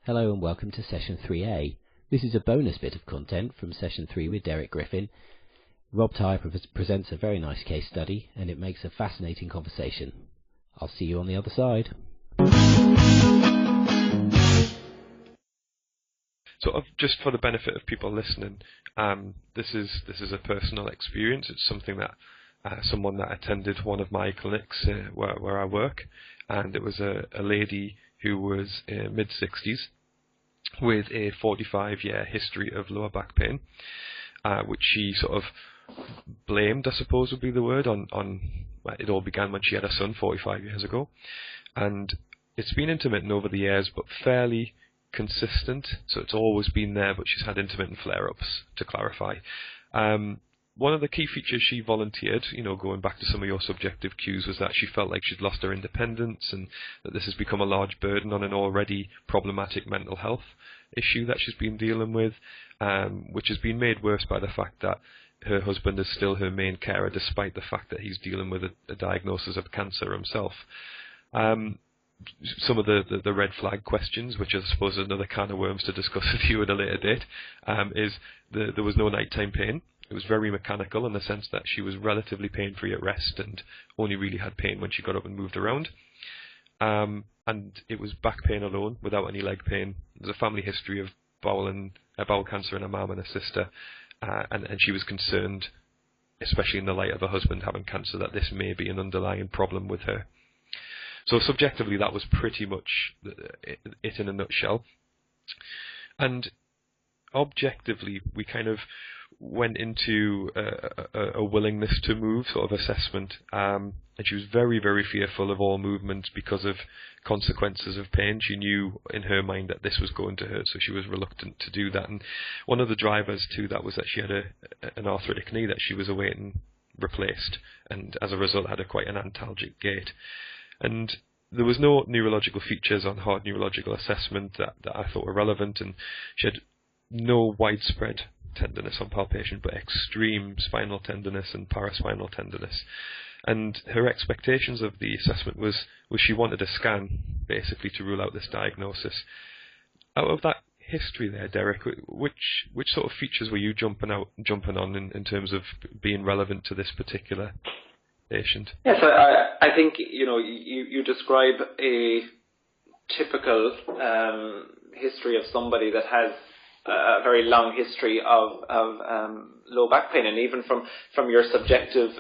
Hello and welcome to Session 3A. This is a bonus bit of content from Session 3 with Griffin. Rob Tyer presents a very nice case study and it makes a fascinating conversation. I'll see you on the other side. So just for the benefit of people listening, this is a personal experience. It's something that someone that attended one of my clinics where I work, and it was a lady who was mid-60s with a 45-year history of lower back pain, which she sort of blamed, I suppose would be the word, on well, it all began when she had a son 45 years ago. And it's been intermittent over the years, but fairly consistent, so it's always been there, but she's had intermittent flare-ups, to clarify. One of the key features she volunteered, going back to some of your subjective cues, was that she felt like she'd lost her independence and that this has become a large burden on an already problematic mental health issue that she's been dealing with, which has been made worse by the fact that her husband is still her main carer, despite the fact that he's dealing with a diagnosis of cancer himself. Some of the red flag questions, which I suppose is another can of worms to discuss with you at a later date, is there was no nighttime pain. It was very mechanical in the sense that she was relatively pain-free at rest and only really had pain when she got up and moved around. And it was back pain alone, without any leg pain. There's a family history of bowel cancer in her mum and her sister, and she was concerned, especially in the light of her husband having cancer, that this may be an underlying problem with her. So subjectively, that was pretty much it in a nutshell. And objectively, we kind of went into a willingness to move sort of assessment, and she was very, very fearful of all movement because of consequences of pain. She knew in her mind that this was going to hurt, so she was reluctant to do that. And one of the drivers to that was that she had an arthritic knee that she was awaiting replaced, and as a result had quite an antalgic gait. And there was no neurological features on hard neurological assessment that I thought were relevant, and she had no widespread tenderness on palpation, but extreme spinal tenderness and paraspinal tenderness. And her expectations of the assessment was she wanted a scan, basically, to rule out this diagnosis. Out of that history there, Derek, which sort of features were you jumping on in terms of being relevant to this particular patient? Yes, I think you describe a typical history of somebody that has a very long history of low back pain, and even from your subjective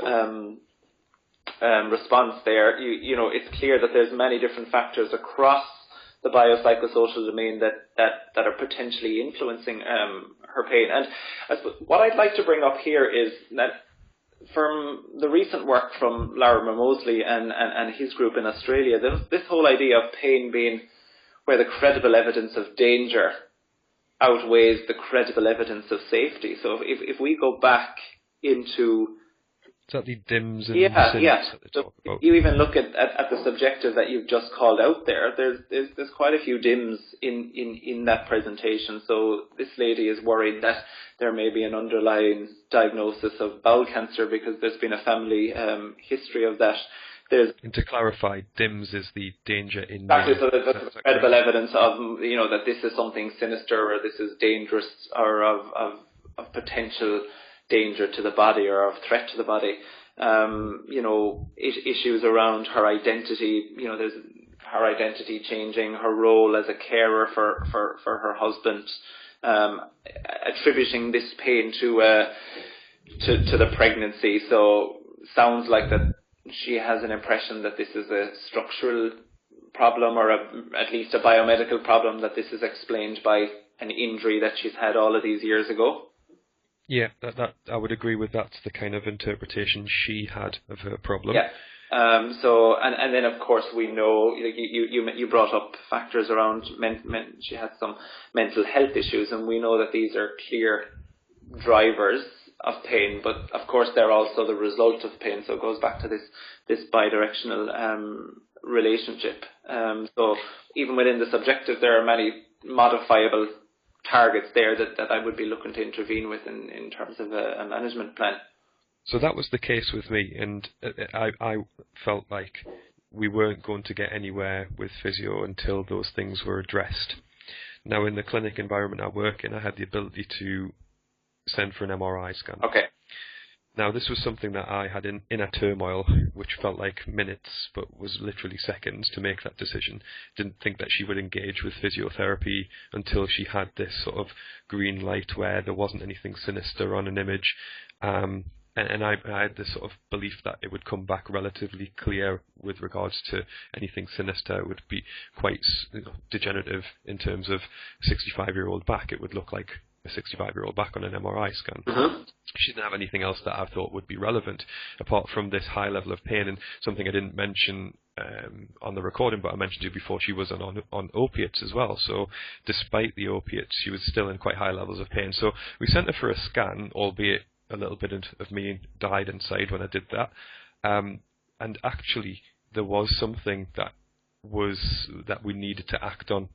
response there, it's clear that there's many different factors across the biopsychosocial domain that are potentially influencing her pain. And I suppose what I'd like to bring up here is that from the recent work from Larimer Mosley and his group in Australia, this whole idea of pain being where the credible evidence of danger outweighs the credible evidence of safety. So if we go back into... Is that the DIMS and yeah. that they talk about? You even look at the subjective that you've just called out there. There's quite a few DIMS in that presentation. So this lady is worried that there may be an underlying diagnosis of bowel cancer because there's been a family history of that. And to clarify, DIMS is the danger in... Exactly, so that's credible evidence of, that this is something sinister or this is dangerous or of potential danger to the body or of threat to the body. Issues around her identity, there's her identity changing, her role as a carer for her husband, attributing this pain to the pregnancy. So sounds like that she has an impression that this is a structural problem or at least a biomedical problem, that this is explained by an injury that she's had all of these years ago. Yeah, that I would agree with. That's the kind of interpretation she had of her problem. Yeah. So then of course we know you brought up factors around she had some mental health issues, and we know that these are clear drivers of pain, but of course they're also the result of pain. So it goes back to this bidirectional relationship. So even within the subjective, there are many modifiable targets there that I would be looking to intervene with in terms of a management plan. So that was the case with me, and I felt like we weren't going to get anywhere with physio until those things were addressed. Now, in the clinic environment I work in, I had the ability to send for an MRI scan. Okay. Now, this was something that I had in a turmoil, which felt like minutes, but was literally seconds to make that decision. Didn't think that she would engage with physiotherapy until she had this sort of green light where there wasn't anything sinister on an image. And I had this sort of belief that it would come back relatively clear with regards to anything sinister. It would be quite degenerative in terms of 65-year-old back. It would look like a 65-year-old back on an MRI scan. Mm-hmm. She didn't have anything else that I thought would be relevant apart from this high level of pain, and something I didn't mention on the recording, but I mentioned to you before, she was on opiates as well. So despite the opiates, she was still in quite high levels of pain. So we sent her for a scan, albeit a little bit of me died inside when I did that. And actually, there was something that we needed to act on.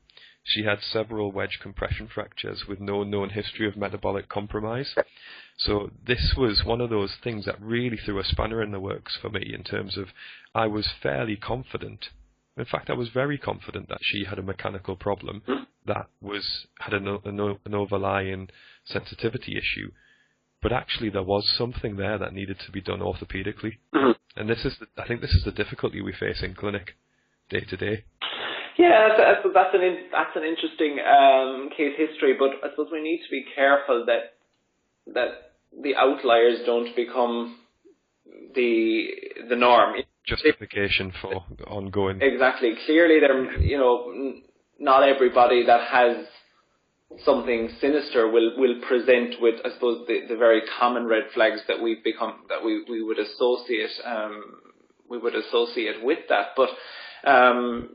She had several wedge compression fractures with no known history of metabolic compromise. So this was one of those things that really threw a spanner in the works for me in terms of I was fairly confident. In fact, I was very confident that she had a mechanical problem that had an overlying sensitivity issue. But actually there was something there that needed to be done orthopedically. Mm-hmm. And I think this is the difficulty we face in clinic day to day. Yeah, that's an interesting case history, but I suppose we need to be careful that the outliers don't become the norm. Justification for ongoing. Exactly. Clearly, not everybody that has something sinister will present with, I suppose, the very common red flags that we would associate with that, but.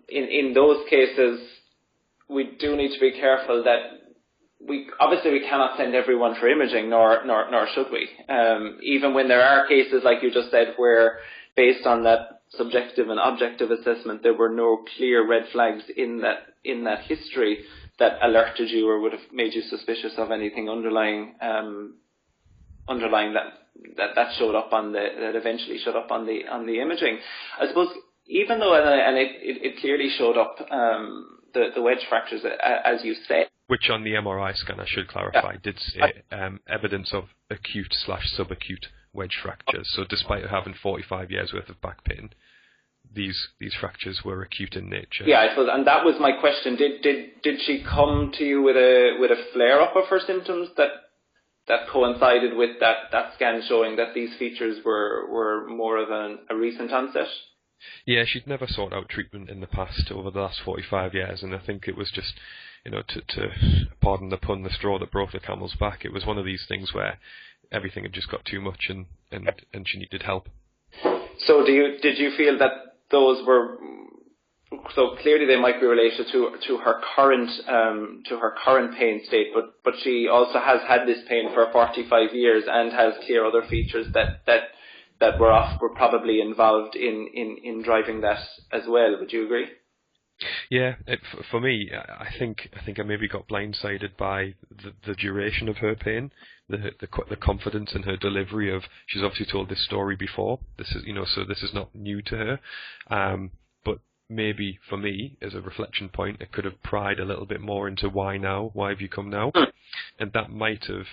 In those cases, we do need to be careful that we cannot send everyone for imaging, nor should we. Even when there are cases, like you just said, where based on that subjective and objective assessment, there were no clear red flags in that history that alerted you or would have made you suspicious of anything underlying that showed up that eventually showed up on the imaging. I suppose. Even though, and it clearly showed up, the wedge fractures, as you say. Which on the MRI scan, I should clarify, did say evidence of acute/subacute wedge fractures. So despite her having 45 years worth of back pain, these fractures were acute in nature. Yeah, I suppose, and that was my question. Did she come to you with a flare-up of her symptoms that coincided with that scan showing that these features were more of a recent onset? Yeah, she'd never sought out treatment in the past over the last 45 years, and I think it was just, to pardon the pun, the straw that broke the camel's back. It was one of these things where everything had just got too much and she needed help. So did you feel that those were, so clearly they might be related to her current pain state, but she also has had this pain for 45 years and has clear other features that were probably involved in driving that as well. Would you agree? Yeah, for me, I think I maybe got blindsided by the duration of her pain, the confidence in her delivery of. She's obviously told this story before. This is so this is not new to her. But maybe for me, as a reflection point, it could have pried a little bit more into why now? Why have you come now? And that might have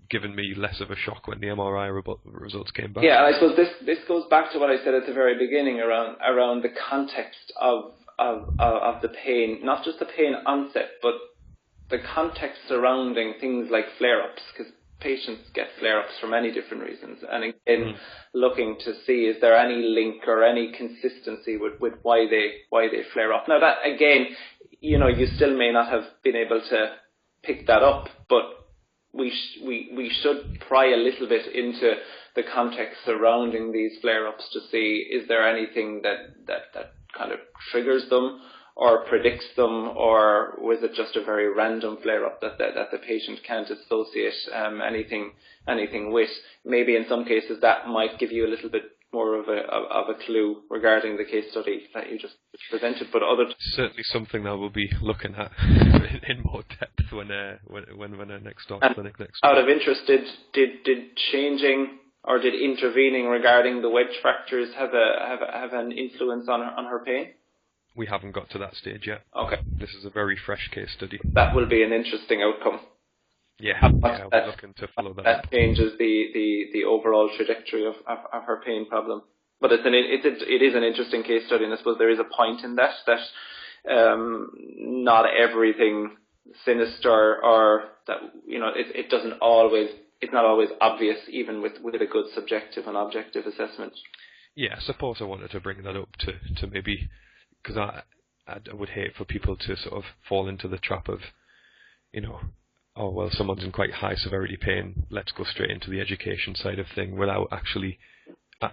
given me less of a shock when the MRI results came back. Yeah, I suppose this goes back to what I said at the very beginning around the context of the pain, not just the pain onset, but the context surrounding things like flare-ups, because patients get flare-ups for many different reasons, and again, looking to see is there any link or any consistency with why they flare up. Now that again, you still may not have been able to pick that up, but we should pry a little bit into the context surrounding these flare-ups to see is there anything that kind of triggers them or predicts them, or was it just a very random flare-up that the patient can't associate anything with? Maybe in some cases that might give you a little bit more of a clue regarding the case study that you just presented, but certainly something that we'll be looking at in more depth when I next start clinic next week. Out of interest, did changing or did intervening regarding the wedge fractures have an influence on her pain? We haven't got to that stage yet. Okay. This is a very fresh case study. That will be an interesting outcome. Yeah, That, we're looking to follow that. That changes the overall trajectory of her pain problem. But it is an interesting case study, and I suppose there is a point in that not everything sinister, or that, you know, it's not always obvious, even with a good subjective and objective assessment. Yeah, I suppose I wanted to bring that up to maybe, because I would hate for people to sort of fall into the trap of, you know, oh, well, someone's in quite high severity pain, let's go straight into the education side of thing without actually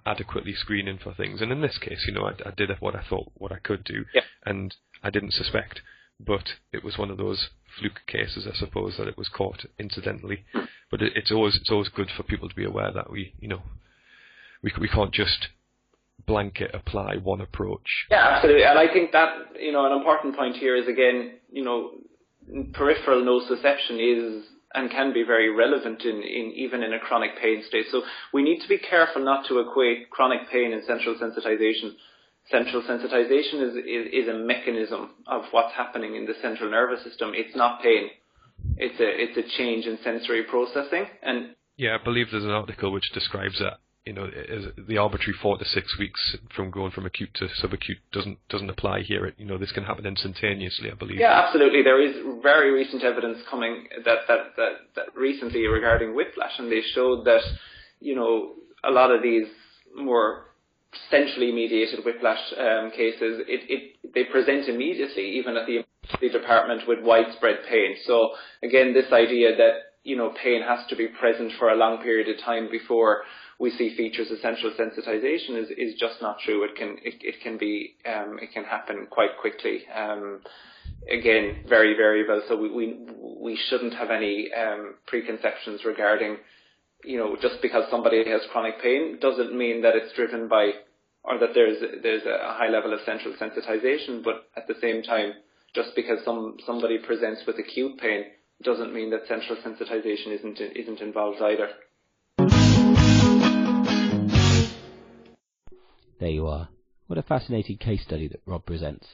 adequately screening for things. And in this case, you know, I did what I thought what I could do, yeah. And I didn't suspect, but it was one of those fluke cases, I suppose, that it was caught incidentally. But it's always good for people to be aware that we can't just blanket apply one approach. Yeah, absolutely. And I think that, you know, an important point here is, again, you know, peripheral nociception is and can be very relevant even in a chronic pain state. So we need to be careful not to equate chronic pain and central sensitization. Central sensitization is a mechanism of what's happening in the central nervous system. It's not pain. It's a change in sensory processing. And yeah, I believe there's an article which describes that. You know, the arbitrary 4 to 6 weeks from going from acute to subacute doesn't apply here. You know, this can happen instantaneously, I believe. Yeah, absolutely. There is very recent evidence coming that recently regarding whiplash, and they showed that, you know, a lot of these more centrally mediated whiplash cases, they present immediately, even at the emergency department, with widespread pain. So again, this idea that, you know, pain has to be present for a long period of time before we see features of central sensitization is just not true. It can happen quite quickly. Again, very variable. So we shouldn't have any preconceptions regarding, you know, just because somebody has chronic pain doesn't mean that it's driven by, or that there's a high level of central sensitization. But at the same time, just because somebody presents with acute pain doesn't mean that central sensitization isn't involved either. There you are. What a fascinating case study that Rob presents.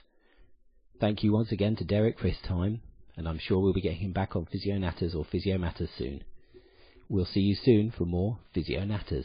Thank you once again to Derek for his time, and I'm sure we'll be getting him back on Physio Natters or Physio Matters soon. We'll see you soon for more Physio Natters.